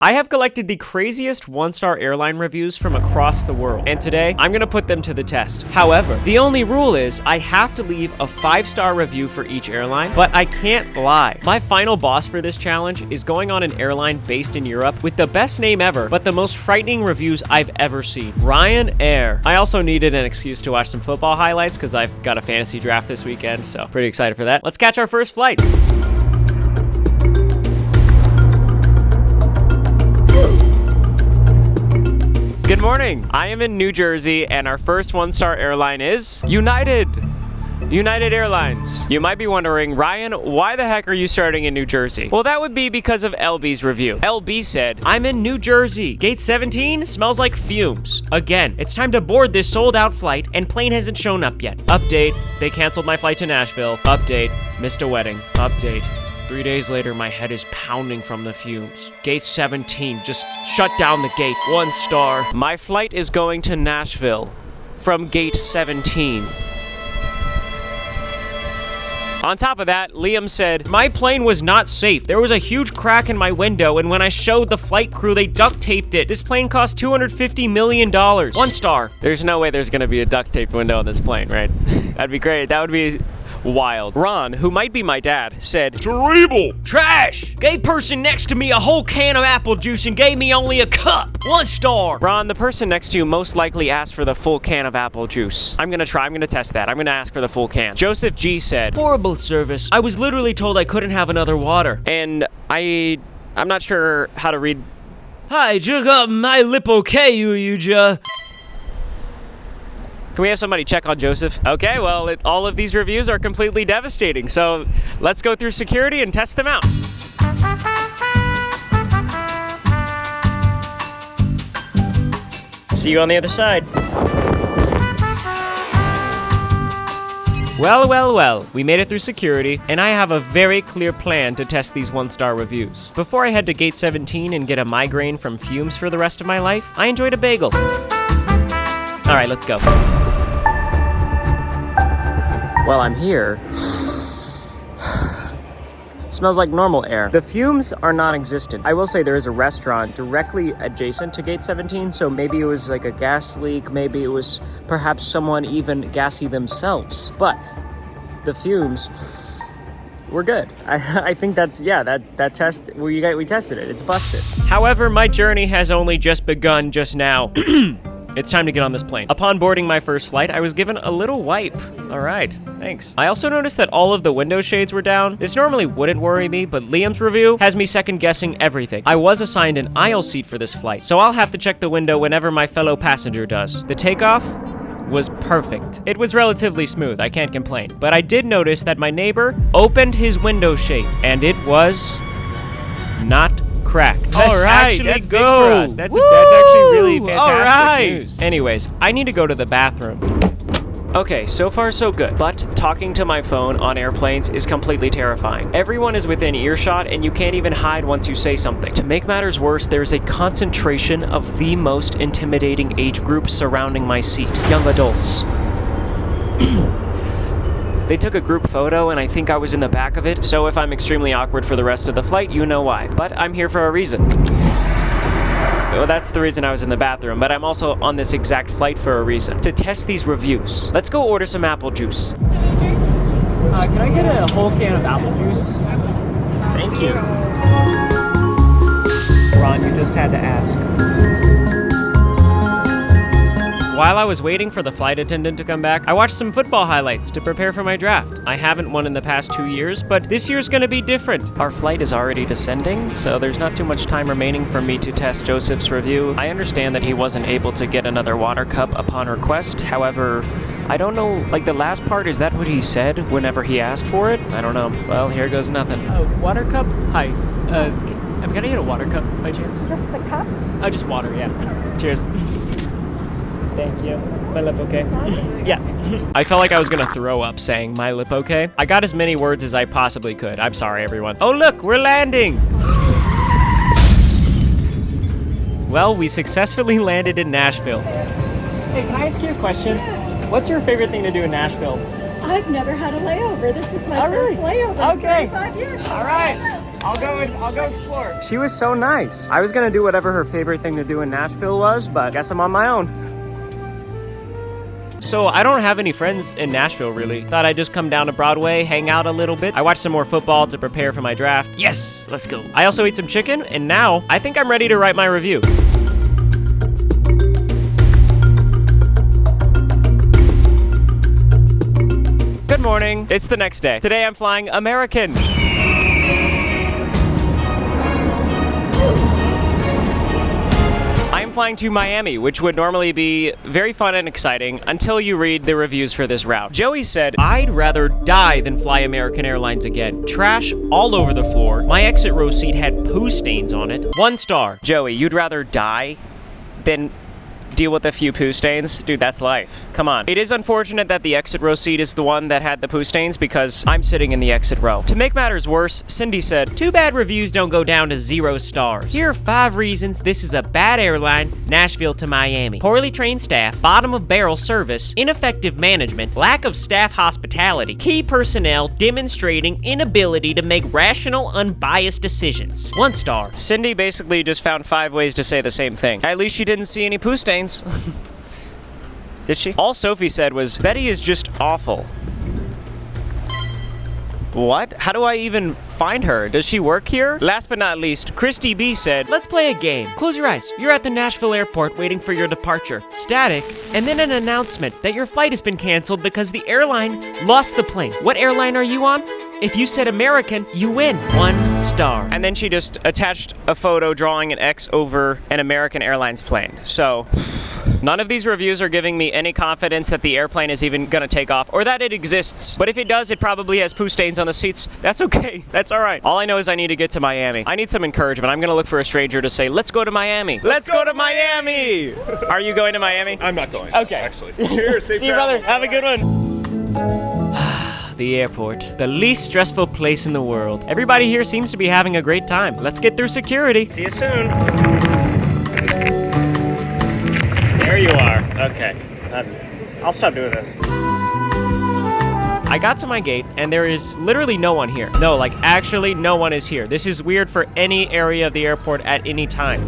I have collected the craziest one-star airline reviews from across the world, and today I'm gonna put them to the test. However, the only rule is I have to leave a 5-star review for each airline, but I can't lie. My final boss for this challenge is going on an airline based in Europe with the best name ever, but the most frightening reviews I've ever seen. RyanAir. I also needed an excuse to watch some football highlights because I've got a fantasy draft this weekend, so pretty excited for that. Let's catch our first flight. Good morning. I am in New Jersey, and our first one-star airline is United Airlines. You might be wondering, Ryan, why the heck are you starting in New Jersey? Well, that would be because of LB's review. LB said, I'm in New Jersey. Gate 17 smells like fumes. Again, it's time to board this sold-out flight, and plane hasn't shown up yet. Update, they canceled my flight to Nashville. Update, missed a wedding. Update. 3 days later, my head is pounding from the fumes. Gate 17, just shut down the gate. 1 star. My flight is going to Nashville from gate 17. On top of that, Liam said, my plane was not safe. There was a huge crack in my window, and when I showed the flight crew, they duct taped it. This plane cost $250 million. 1 star. There's no way there's gonna be a duct taped window on this plane, right? That'd be great. That would be wild. Ron, who might be my dad, said, terrible! Trash! Gave person next to me a whole can of apple juice and gave me only a cup. 1 star! Ron, the person next to you most likely asked for the full can of apple juice. I'm gonna test that. I'm gonna ask for the full can. Joseph G said, horrible service. I was literally told I couldn't have another water. And I'm not sure how to read. Hi, you got my lip okay, you Can we have somebody check on Joseph? Okay, well, all of these reviews are completely devastating, so let's go through security and test them out. See you on the other side. Well, we made it through security, and I have a very clear plan to test these 1-star reviews. Before I head to gate 17 and get a migraine from fumes for the rest of my life, I enjoyed a bagel. All right, let's go. Well, I'm here. Smells like normal air. The fumes are non-existent. I will say there is a restaurant directly adjacent to gate 17, so maybe it was like a gas leak, maybe it was perhaps someone even gassy themselves. But the fumes were good. I think that's, that test, we tested it. It's busted. However, my journey has only just begun just now. It's time to get on this plane. Upon boarding my first flight, I was given a little wipe. All right, thanks. I also noticed that all of the window shades were down. This normally wouldn't worry me, but Liam's review has me second-guessing everything. I was assigned an aisle seat for this flight, so I'll have to check the window whenever my fellow passenger does. The takeoff was perfect. It was relatively smooth, I can't complain. But I did notice that my neighbor opened his window shade, and it was not cracked. All right, let's go. That's actually really fantastic news. Anyways, I need to go to the bathroom. Okay, so far so good, but talking to my phone on airplanes is completely terrifying. Everyone is within earshot, and you can't even hide once you say something. To make matters worse, there's a concentration of the most intimidating age group surrounding my seat, young adults. They took a group photo, and I think I was in the back of it, so if I'm extremely awkward for the rest of the flight, you know why. But I'm here for a reason. Well, that's the reason I was in the bathroom, but I'm also on this exact flight for a reason. To test these reviews. Let's go order some apple juice. Can I get a whole can of apple juice? Thank you. Ron, you just had to ask. While I was waiting for the flight attendant to come back, I watched some football highlights to prepare for my draft. I haven't won in the past 2 years, but this year's gonna be different. Our flight is already descending, so there's not too much time remaining for me to test Joseph's review. I understand that he wasn't able to get another water cup upon request. However, I don't know, like the last part, is that what he said whenever he asked for it? I don't know. Well, here goes nothing. Water cup? Hi. Can I get a water cup by chance? Just the cup? Just water, yeah. Cheers. Thank you. My lip okay? Yeah. I felt like I was gonna throw up saying my lip okay. I got as many words as I possibly could. I'm sorry, everyone. Oh, look, we're landing. Well, we successfully landed in Nashville. Hey, can I ask you a question? What's your favorite thing to do in Nashville? I've never had a layover. This is my first layover in 35 years. All right. I'll go explore. She was so nice. I was gonna do whatever her favorite thing to do in Nashville was, but guess I'm on my own. So I don't have any friends in Nashville, really. Thought I'd just come down to Broadway, hang out a little bit. I watched some more football to prepare for my draft. Yes, let's go. I also ate some chicken, and now I think I'm ready to write my review. Good morning. It's the next day. Today I'm flying American. I'm flying to Miami, which would normally be very fun and exciting until you read the reviews for this route. Joey said, "I'd rather die than fly American Airlines again. Trash all over the floor. My exit row seat had poo stains on it. 1 star. Joey, you'd rather die than deal with a few poo stains? Dude, that's life. Come on. It is unfortunate that the exit row seat is the one that had the poo stains because I'm sitting in the exit row. To make matters worse, Cindy said, "Too bad reviews don't go down to 0 stars. Here are 5 reasons this is a bad airline, Nashville to Miami. Poorly trained staff, bottom of barrel service, ineffective management, lack of staff hospitality, key personnel demonstrating inability to make rational, unbiased decisions. 1 star. Cindy basically just found 5 ways to say the same thing. At least she didn't see any poo stains. Did she? All Sophie said was, "Betty is just awful." What? How do I even find her? Does she work here? Last but not least, Christy B said, "Let's play a game. Close your eyes. You're at the Nashville airport waiting for your departure. Static, and then an announcement that your flight has been canceled because the airline lost the plane. What airline are you on? If you said American, you win. 1 star." And then she just attached a photo drawing an X over an American Airlines plane. So none of these reviews are giving me any confidence that the airplane is even gonna take off or that it exists. But if it does, it probably has poo stains on the seats. That's okay. That's all right. All I know is I need to get to Miami. I need some encouragement. I'm gonna look for a stranger to say, "Let's go to Miami. Let's go to Miami." Are you going to Miami? I'm not going. Okay. Actually. Cheers. Safe See you, brother. travels. Have a good one. The airport, the least stressful place in the world. Everybody here seems to be having a great time. Let's get through security. See you soon. There you are. Okay. I'll stop doing this. I got to my gate, and there is literally no one here. No, like, actually, no one is here. This is weird for any area of the airport at any time.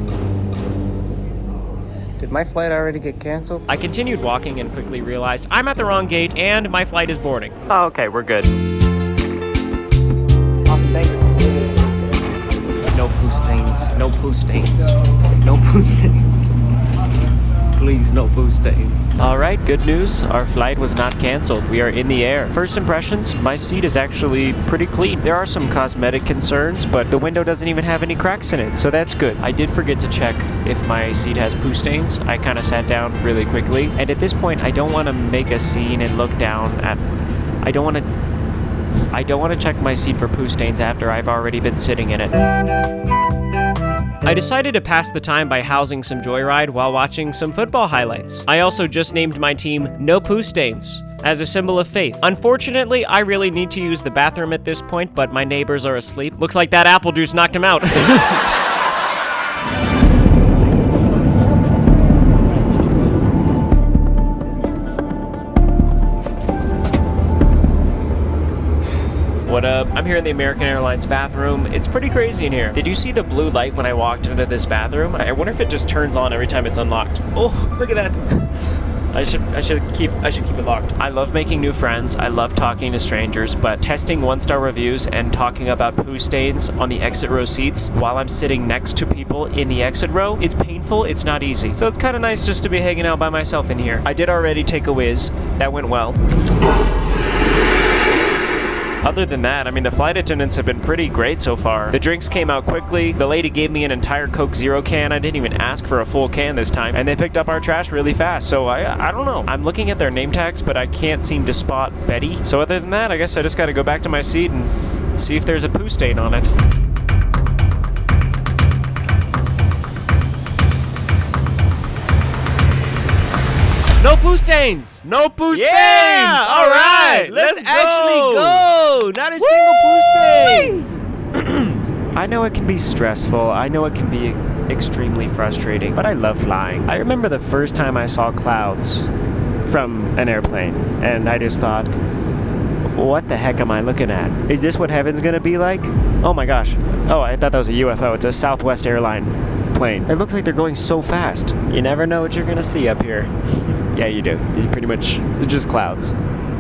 Did my flight already get canceled? I continued walking and quickly realized I'm at the wrong gate and my flight is boarding. Oh, okay, we're good. Awesome, thanks. No poo stains, no poo stains, no poo stains. Please, no poo stains. All right, good news. Our flight was not canceled. We are in the air. First impressions, my seat is actually pretty clean. There are some cosmetic concerns, but the window doesn't even have any cracks in it, so that's good. I did forget to check if my seat has poo stains. I kind of sat down really quickly, and at this point, I don't want to make a scene and look down at... I don't want to check my seat for poo stains after I've already been sitting in it. I decided to pass the time by housing some Joyride while watching some football highlights. I also just named my team No Poo Stains as a symbol of faith. Unfortunately, I really need to use the bathroom at this point, but my neighbors are asleep. Looks like that apple juice knocked him out. What up? I'm here in the American Airlines bathroom. It's pretty crazy in here. Did you see the blue light when I walked into this bathroom? I wonder if it just turns on every time it's unlocked. Oh, look at that. I should keep it locked. I love making new friends. I love talking to strangers, but testing 1-star reviews and talking about poo stains on the exit row seats while I'm sitting next to people in the exit row, it's painful, it's not easy. So it's kind of nice just to be hanging out by myself in here. I did already take a whiz. That went well. Other than that, I mean, the flight attendants have been pretty great so far. The drinks came out quickly. The lady gave me an entire Coke Zero can. I didn't even ask for a full can this time. And they picked up our trash really fast. So I don't know. I'm looking at their name tags, but I can't seem to spot Betty. So other than that, I guess I just gotta go back to my seat and see if there's a poo stain on it. No poo stains! No poo stains! Yeah! All right! Let's actually go! Not a single poo stain! I know it can be stressful. I know it can be extremely frustrating, but I love flying. I remember the first time I saw clouds from an airplane, and I just thought, What the heck am I looking at? Is this what heaven's gonna be like? Oh my gosh. Oh, I thought that was a UFO. It's a Southwest airline plane. It looks like they're going so fast. You never know what you're gonna see up here. Yeah, you do. It's pretty much just clouds.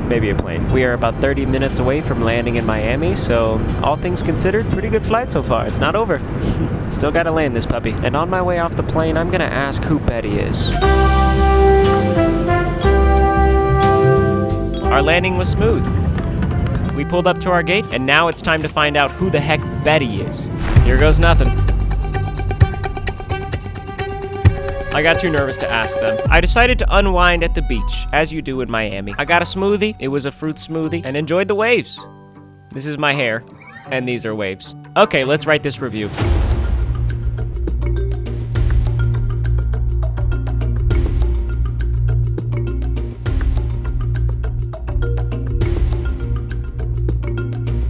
Maybe a plane. We are about 30 minutes away from landing in Miami, so all things considered, pretty good flight so far. It's not over. Still gotta land this puppy. And on my way off the plane, I'm gonna ask who Betty is. Our landing was smooth. We pulled up to our gate, and now it's time to find out who the heck Betty is. Here goes nothing. I got too nervous to ask them. I decided to unwind at the beach, as you do in Miami. I got a smoothie, it was a fruit smoothie, and enjoyed the waves. This is my hair, and these are waves. Okay, let's write this review.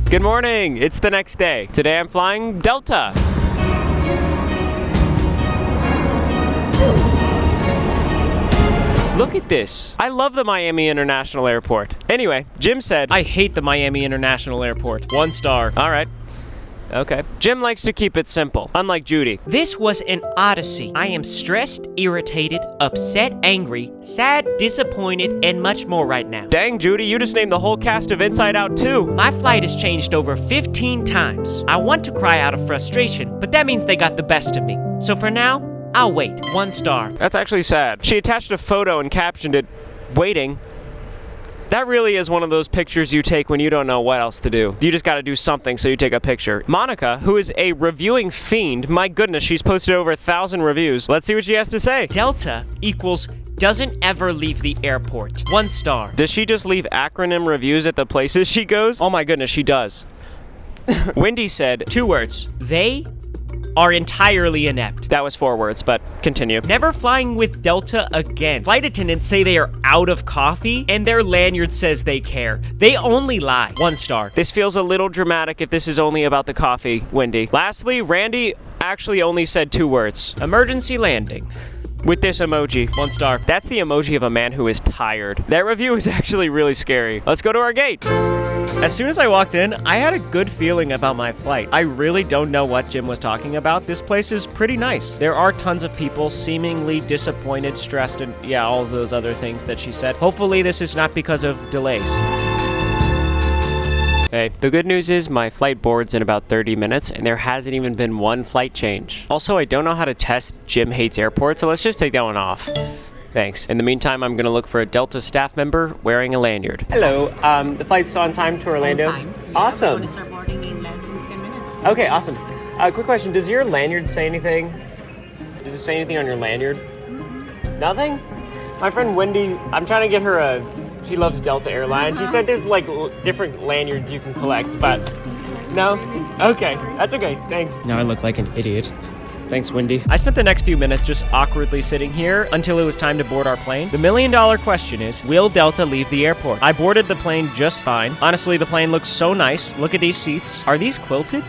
Good morning, it's the next day. Today I'm flying Delta. Look at this. I love the Miami International Airport. Anyway, Jim said, I hate the Miami International Airport. 1 star. All right. Okay. Jim likes to keep it simple, unlike Judy. This was an odyssey. I am stressed, irritated, upset, angry, sad, disappointed, and much more right now. Dang, Judy, you just named the whole cast of Inside Out 2. My flight has changed over 15 times. I want to cry out of frustration, but that means they got the best of me. So for now, I'll wait. 1 star. That's actually sad. She attached a photo and captioned it, waiting. That really is one of those pictures you take when you don't know what else to do. You just gotta do something, so you take a picture. Monica, who is a reviewing fiend, my goodness, she's posted over 1,000 reviews. Let's see what she has to say. Delta equals doesn't ever leave the airport. 1 star. Does she just leave acronym reviews at the places she goes? Oh my goodness, she does. Wendy said, 2 words. They are entirely inept. That was 4 words, but continue. Never flying with Delta again. Flight attendants say they are out of coffee, and their lanyard says they care. They only lie. 1 star. This feels a little dramatic if this is only about the coffee, Wendy. Lastly, Randy actually only said 2 words. Emergency landing. With this emoji. 1 star. That's the emoji of a man who is tired. That review is actually really scary. Let's go to our gate. As soon as I walked in, I had a good feeling about my flight. I really don't know what Jim was talking about. This place is pretty nice. There are tons of people seemingly disappointed, stressed, and yeah, all of those other things that she said. Hopefully this is not because of delays. Hey, the good news is my flight boards in about 30 minutes, and there hasn't even been 1 flight change. Also, I don't know how to test Jim hates airports, so let's just take that one off. Thanks. In the meantime, I'm gonna look for a Delta staff member wearing a lanyard. Hello, the flight's on time to Orlando? On time. Awesome. We're going to start boarding in less than 10 minutes. Okay, awesome. Quick question, does your lanyard say anything? Does it say anything on your lanyard? Nothing? My friend Wendy, I'm trying to get her she loves Delta Airlines. She said there's like different lanyards you can collect, but no? Okay, that's okay, thanks. Now I look like an idiot. Thanks, Wendy. I spent the next few minutes just awkwardly sitting here until it was time to board our plane. The million-dollar question is, will Delta leave the airport? I boarded the plane just fine. Honestly, the plane looks so nice. Look at these seats. Are these quilted?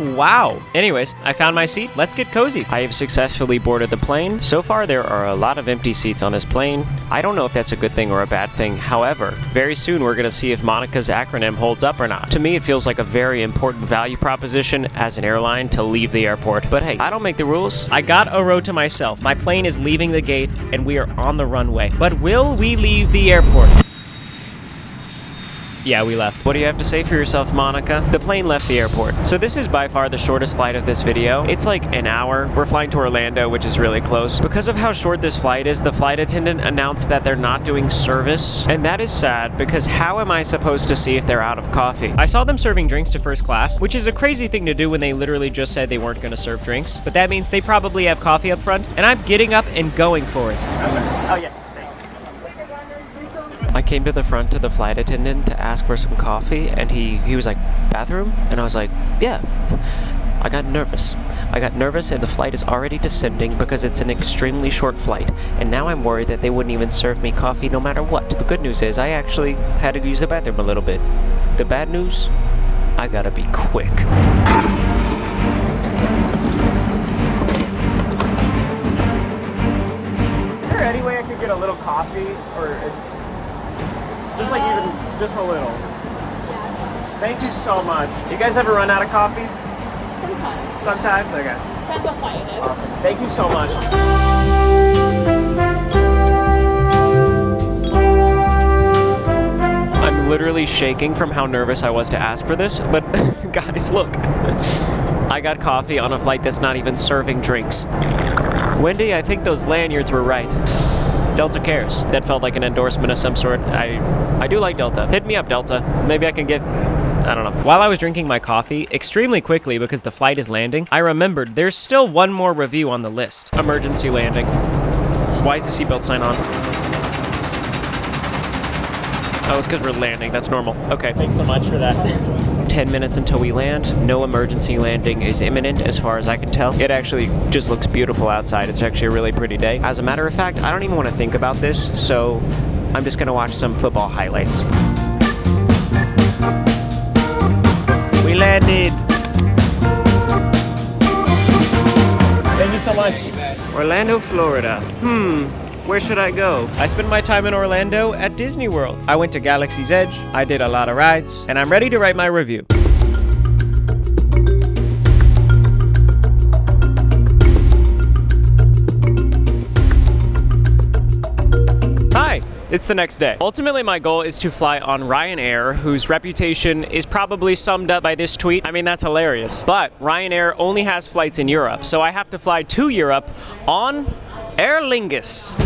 Wow. Anyways, I found my seat. Let's get cozy. I have successfully boarded the plane. So far, there are a lot of empty seats on this plane. I don't know if that's a good thing or a bad thing. However, very soon we're going to see if Monica's acronym holds up or not. To me, it feels like a very important value proposition as an airline to leave the airport. But hey, I don't make the rules. I got a row to myself. My plane is leaving the gate and we are on the runway. But will we leave the airport? Yeah, we left. What do you have to say for yourself, Monica? The plane left the airport. So this is by far the shortest flight of this video. It's like an hour. We're flying to Orlando, which is really close. Because of how short this flight is, the flight attendant announced that they're not doing service. And that is sad, because how am I supposed to see if they're out of coffee? I saw them serving drinks to first class, which is a crazy thing to do when they literally just said they weren't going to serve drinks. But that means they probably have coffee up front, and I'm getting up and going for it. Oh, yes. I came to the front of the flight attendant to ask for some coffee, and he was like, bathroom? And I was like, yeah. I got nervous. And the flight is already descending because it's an extremely short flight. And now I'm worried that they wouldn't even serve me coffee no matter what. The good news is I actually had to use the bathroom a little bit. The bad news? I gotta be quick. Is there any way I could get a little coffee? Or is... Just like even, just a little. Thank you so much. You guys ever run out of coffee? Sometimes. Sometimes? Okay. Depends what flight it is. Awesome. Thank you so much. I'm literally shaking from how nervous I was to ask for this, but guys, look. I got coffee on a flight that's not even serving drinks. Wendy, I think those lanyards were right. Delta cares. That felt like an endorsement of some sort. I do like Delta. Hit me up, Delta. Maybe I can get... I don't know. While I was drinking my coffee, extremely quickly because the flight is landing, I remembered there's still one more review on the list. Emergency landing. Why is the seatbelt sign on? Oh, it's because we're landing. That's normal. Okay. Thanks so much for that. 10 minutes until we land. No emergency landing is imminent as far as I can tell. It actually just looks beautiful outside. It's actually a really pretty day. As a matter of fact, I don't even want to think about this, so I'm just going to watch some football highlights. We landed. Thank you so much. Orlando, Florida. Where should I go? I spent my time in Orlando at Disney World. I went to Galaxy's Edge, I did a lot of rides, and I'm ready to write my review. Hi, it's the next day. Ultimately, my goal is to fly on RyanAir, whose reputation is probably summed up by this tweet. I mean, that's hilarious. But RyanAir only has flights in Europe, so I have to fly to Europe on Aer Lingus.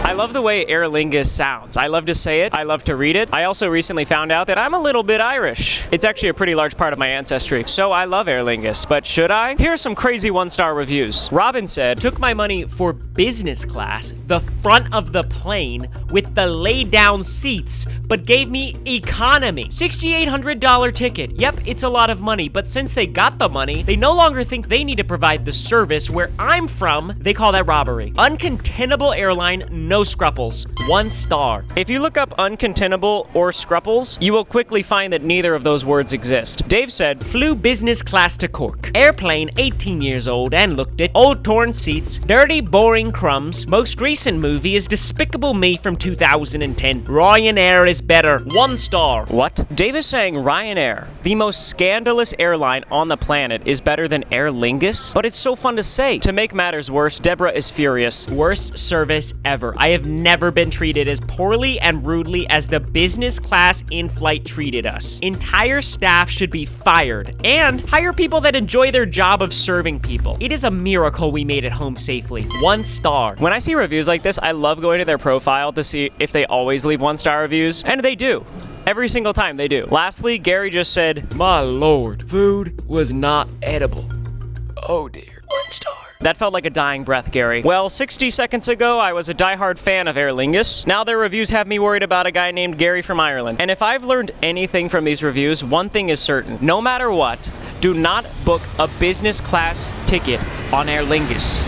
I love the way Aer Lingus sounds. I love to say it. I love to read it. I also recently found out that I'm a little bit Irish. It's actually a pretty large part of my ancestry. So I love Aer Lingus, but should I? Here are some crazy one-star reviews. Robin said, took my money for business class, the front of the plane with the lay-down seats, but gave me economy. $6,800 ticket. Yep, it's a lot of money, but since they got the money, they no longer think they need to provide the service. Where I'm from, they call that robbery. Uncontainable airline, no scrupples. 1 star. If you look up uncontainable or scrupples, you will quickly find that neither of those words exist. Dave said, flew business class to Cork. Airplane 18 years old and looked at old torn seats, dirty boring crumbs. Most recent movie is Despicable Me from 2010. RyanAir is better. 1 star. What? Dave is saying RyanAir, the most scandalous airline on the planet, is better than Aer Lingus? But it's so fun to say. To make matters worse, Deborah is furious. Worst service ever. I have never been treated as poorly and rudely as the business class in-flight treated us. Entire staff should be fired and hire people that enjoy their job of serving people. It is a miracle we made it home safely. 1 star. When I see reviews like this, I love going to their profile to see if they always leave 1-star reviews, and they do. Every single time they do. Lastly, Gary just said, my lord, food was not edible. Oh dear. 1 star. That felt like a dying breath, Gary. Well, 60 seconds ago, I was a diehard fan of Aer Lingus. Now their reviews have me worried about a guy named Gary from Ireland. And if I've learned anything from these reviews, one thing is certain. No matter what, do not book a business class ticket on Aer Lingus.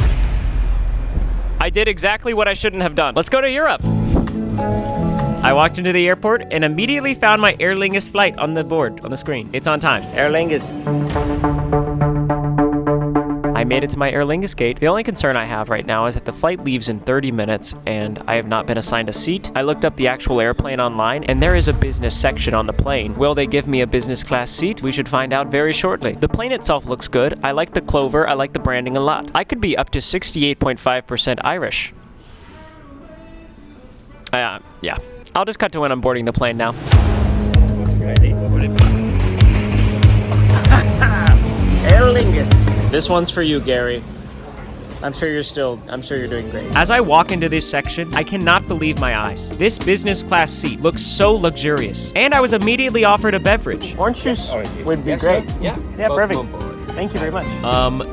I did exactly what I shouldn't have done. Let's go to Europe. I walked into the airport and immediately found my Aer Lingus flight on the board, on the screen. It's on time. Aer Lingus. I made it to my Aer Lingus gate. The only concern I have right now is that the flight leaves in 30 minutes and I have not been assigned a seat. I looked up the actual airplane online and there is a business section on the plane. Will they give me a business class seat? We should find out very shortly. The plane itself looks good. I like the clover. I like the branding a lot. I could be up to 68.5% Irish. Yeah. I'll just cut to when I'm boarding the plane now. Aer Lingus. This one's for you, Gary. I'm sure you're doing great. As I walk into this section, I cannot believe my eyes. This business class seat looks so luxurious. And I was immediately offered a beverage. Orange juice would be great. Yeah, perfect. Thank you very much.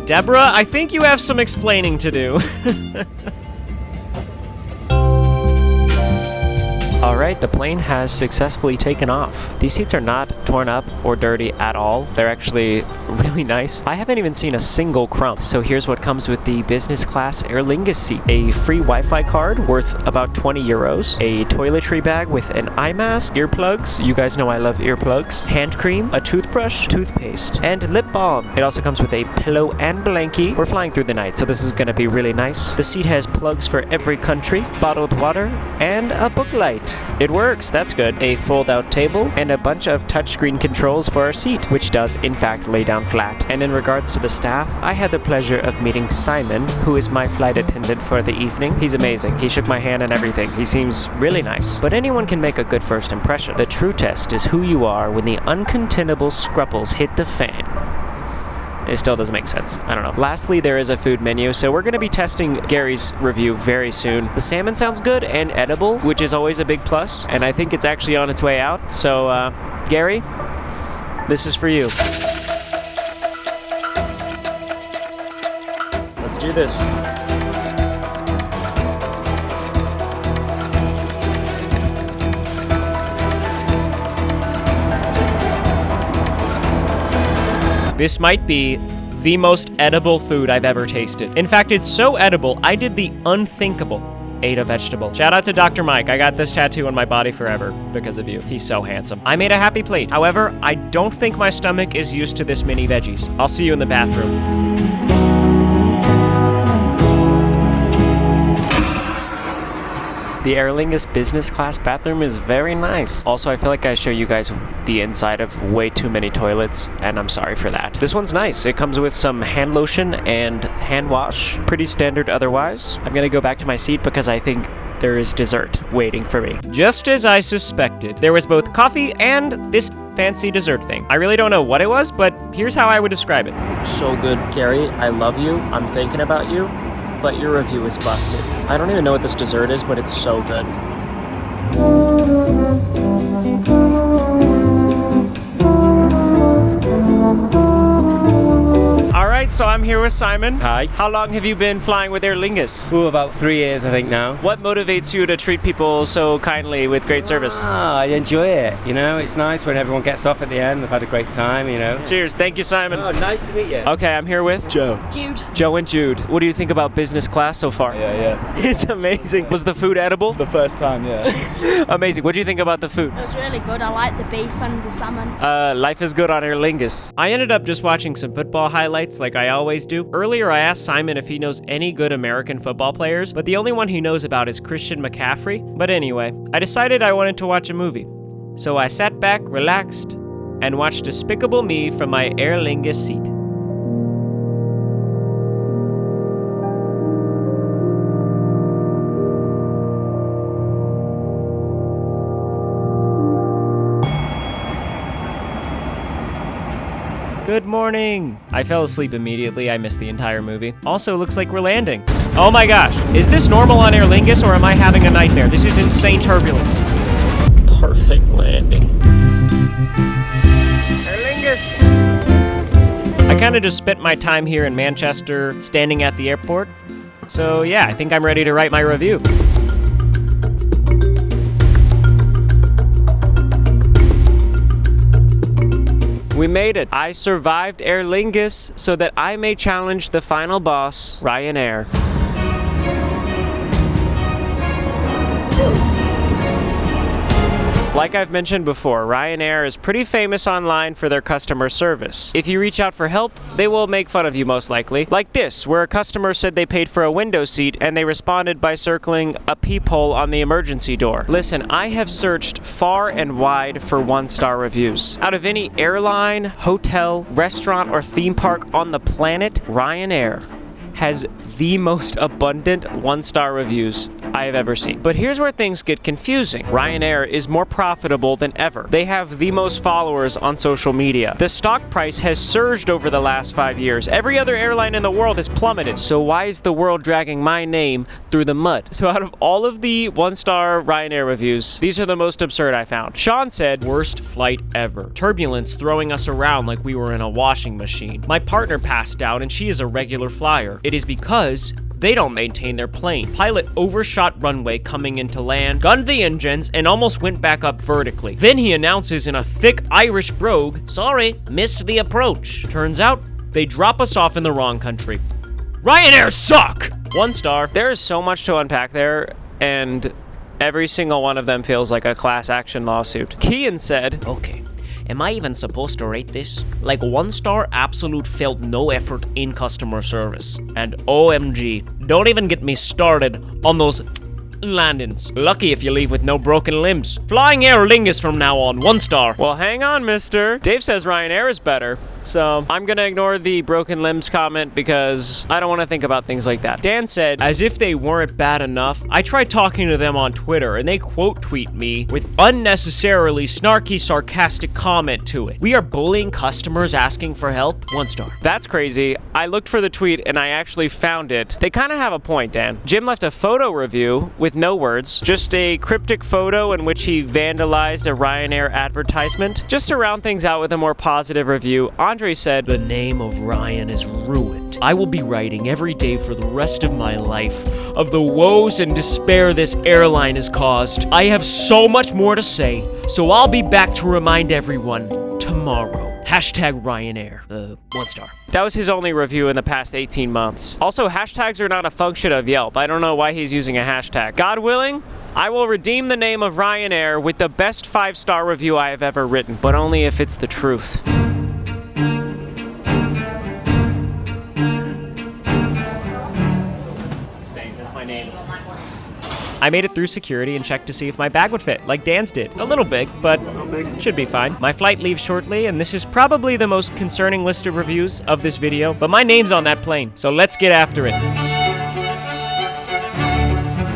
Deborah, I think you have some explaining to do. All right, the plane has successfully taken off. These seats are not torn up or dirty at all. They're actually really nice. I haven't even seen a single crumb. So here's what comes with the business class Aer Lingus seat. A free Wi-Fi card worth about 20 euros, a toiletry bag with an eye mask, earplugs, you guys know I love earplugs, hand cream, a toothbrush, toothpaste, and lip balm. It also comes with a pillow and blankie. We're flying through the night, so this is gonna be really nice. The seat has plugs for every country, bottled water, and a book light. It works, that's good. A fold-out table, and a bunch of touchscreen controls for our seat, which does, in fact, lay down flat. And in regards to the staff, I had the pleasure of meeting Simon, who is my flight attendant for the evening. He's amazing. He shook my hand and everything. He seems really nice. But anyone can make a good first impression. The true test is who you are when the uncontainable scruffles hit the fan. It still doesn't make sense. I don't know. Lastly, there is a food menu, so we're going to be testing Gary's review very soon. The salmon sounds good and edible, which is always a big plus, and I think it's actually on its way out. So, Gary, this is for you. Let's do this. This might be the most edible food I've ever tasted. In fact, it's so edible, I did the unthinkable. Ate a vegetable. Shout out to Dr. Mike. I got this tattoo on my body forever because of you. He's so handsome. I made a happy plate. However, I don't think my stomach is used to this many veggies. I'll see you in the bathroom. The Aer Lingus business class bathroom is very nice. Also, I feel like I show you guys the inside of way too many toilets, and I'm sorry for that. This one's nice. It comes with some hand lotion and hand wash. Pretty standard otherwise. I'm gonna go back to my seat because I think there is dessert waiting for me. Just as I suspected, there was both coffee and this fancy dessert thing. I really don't know what it was, but here's how I would describe it. So good, Gary. I love you. I'm thinking about you. But your review is busted. I don't even know what this dessert is, but it's so good. Alright, so I'm here with Simon. Hi. How long have you been flying with Aer Lingus? Ooh, about 3 years, I think now. What motivates you to treat people so kindly with great service? I enjoy it. You know, it's nice when everyone gets off at the end. I've had a great time, you know. Cheers. Thank you, Simon. Oh, nice to meet you. Okay, I'm here with Joe. Jude. Joe and Jude. What do you think about business class so far? Yeah. It's amazing. Was the food edible? The first time, yeah. Amazing. What do you think about the food? It was really good. I like the beef and the salmon. Life is good on Aer Lingus. I ended up just watching some football highlights like I always do. Earlier, I asked Simon if he knows any good American football players, but the only one he knows about is Christian McCaffrey. But anyway, I decided I wanted to watch a movie. So I sat back, relaxed, and watched Despicable Me from my Aer Lingus seat. Good morning! I fell asleep immediately. I missed the entire movie. Also, looks like we're landing. Oh my gosh! Is this normal on Aer Lingus or am I having a nightmare? This is insane turbulence. Perfect landing. Aer Lingus! I kind of just spent my time here in Manchester standing at the airport. So yeah, I think I'm ready to write my review. We made it. I survived Aer Lingus so that I may challenge the final boss, RyanAir. Like I've mentioned before, RyanAir is pretty famous online for their customer service. If you reach out for help, they will make fun of you most likely. Like this, where a customer said they paid for a window seat and they responded by circling a peephole on the emergency door. Listen, I have searched far and wide for one-star reviews. Out of any airline, hotel, restaurant, or theme park on the planet, RyanAir has the most abundant one-star reviews I have ever seen. But here's where things get confusing. RyanAir is more profitable than ever. They have the most followers on social media. The stock price has surged over the last 5 years. Every other airline in the world has plummeted. So why is the world dragging my name through the mud? So out of all of the one-star RyanAir reviews, these are the most absurd I found. Sean said, worst flight ever. Turbulence throwing us around like we were in a washing machine. My partner passed out and she is a regular flyer. It is because they don't maintain their plane. Pilot overshot runway coming into land, gunned the engines, and almost went back up vertically. Then he announces in a thick Irish brogue, "Sorry, missed the approach." Turns out, they drop us off in the wrong country. RyanAir suck! 1 star. There is so much to unpack there, and every single one of them feels like a class action lawsuit. Kian said, Okay. Am I even supposed to rate this? Like 1 star, absolute felt no effort in customer service. And OMG, don't even get me started on those landings. Lucky if you leave with no broken limbs. Flying Air Lingus from now on, 1 star. well, hang on, mister. Dave says RyanAir is better. So I'm gonna ignore the broken limbs comment because I don't want to think about things like that. Dan said, As if they weren't bad enough, I tried talking to them on Twitter and they quote tweet me with unnecessarily snarky, sarcastic comment to it. We are bullying customers asking for help, 1 star. that's crazy. I looked for the tweet and I actually found it. They kind of have a point, Dan. Jim left a photo review with no words, just a cryptic photo in which he vandalized a RyanAir advertisement. Just to round things out with a more positive review, Andre said, The name of Ryan is ruined. I will be writing every day for the rest of my life of the woes and despair this airline has caused. I have so much more to say, so I'll be back to remind everyone tomorrow. Hashtag RyanAir. 1 star. that was his only review in the past 18 months. Also, hashtags are not a function of Yelp. I don't know why he's using a hashtag. God willing, I will redeem the name of RyanAir with the best 5-star review I have ever written, but only if it's the truth. I made it through security and checked to see if my bag would fit, like Dan's did. A little big, but should be fine. My flight leaves shortly, and this is probably the most concerning list of reviews of this video, but my name's on that plane, so let's get after it.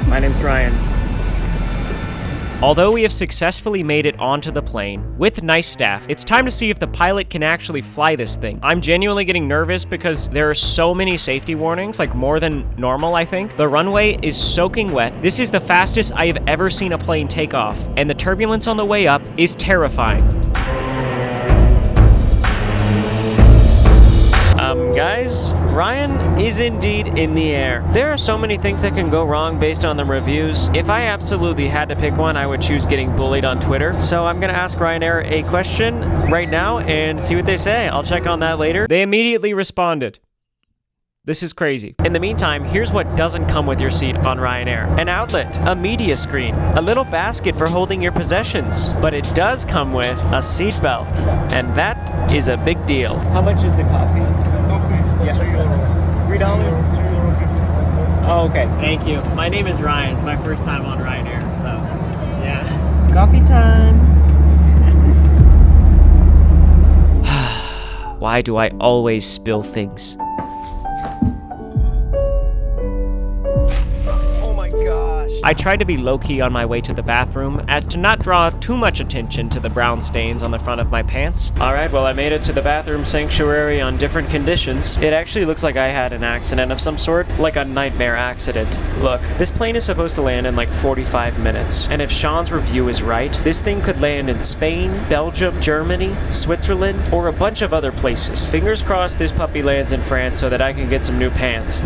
My name's Ryan. Although we have successfully made it onto the plane with nice staff, it's time to see if the pilot can actually fly this thing. I'm genuinely getting nervous because there are so many safety warnings, like more than normal, I think. The runway is soaking wet. This is the fastest I have ever seen a plane take off, and the turbulence on the way up is terrifying. Guys, Ryan is indeed in the air. There are so many things that can go wrong based on the reviews. If I absolutely had to pick one, I would choose getting bullied on Twitter. So I'm gonna ask RyanAir a question right now and see what they say. I'll check on that later. They immediately responded. This is crazy. In the meantime, here's what doesn't come with your seat on RyanAir. An outlet, a media screen, a little basket for holding your possessions. But it does come with a seatbelt, and that is a big deal. How much is the coffee? €3. €2.50. Oh, okay. Thank you. My name is Ryan. It's my first time on RyanAir, so yeah. Coffee time. Why do I always spill things? I tried to be low-key on my way to the bathroom as to not draw too much attention to the brown stains on the front of my pants. Alright, well I made it to the bathroom sanctuary on different conditions. It actually looks like I had an accident of some sort, like a nightmare accident. Look, this plane is supposed to land in like 45 minutes, and if Sean's review is right, this thing could land in Spain, Belgium, Germany, Switzerland, or a bunch of other places. Fingers crossed this puppy lands in France so that I can get some new pants.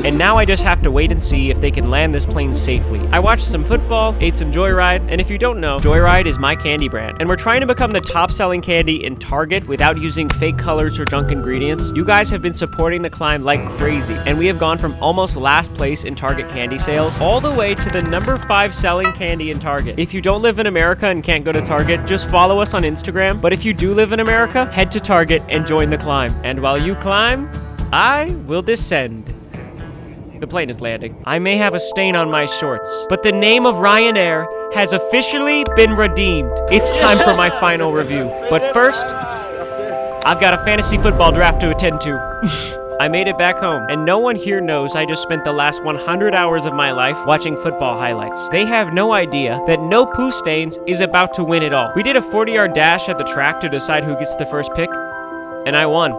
And now I just have to wait and see if they can land this plane safely. I watched some football, ate some Joyride, and if you don't know, Joyride is my candy brand. And we're trying to become the top-selling candy in Target without using fake colors or junk ingredients. You guys have been supporting the climb like crazy, and we have gone from almost last place in Target candy sales all the way to the number 5 selling candy in Target. If you don't live in America and can't go to Target, just follow us on Instagram. But if you do live in America, head to Target and join the climb. And while you climb, I will descend. The plane is landing. I may have a stain on my shorts, but the name of RyanAir has officially been redeemed. It's time for my final review. But first, I've got a fantasy football draft to attend to. I made it back home, and no one here knows I just spent the last 100 hours of my life watching football highlights. They have no idea that No Poo Stains is about to win it all. We did a 40-yard dash at the track to decide who gets the first pick, and I won.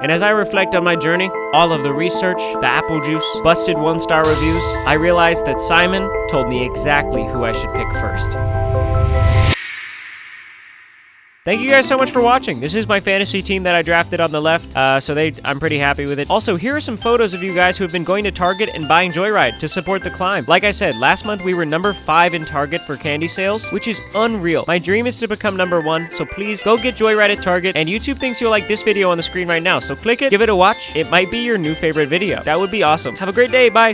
And as I reflect on my journey, all of the research, the apple juice, busted 1-star reviews, I realized that Simon told me exactly who I should pick first. Thank you guys so much for watching. This is my fantasy team that I drafted on the left, I'm pretty happy with it. Also, here are some photos of you guys who have been going to Target and buying Joyride to support the climb. Like I said, last month we were number 5 in Target for candy sales, which is unreal. My dream is to become number 1, so please go get Joyride at Target, and YouTube thinks you'll like this video on the screen right now, so click it, give it a watch. It might be your new favorite video. That would be awesome. Have a great day. Bye.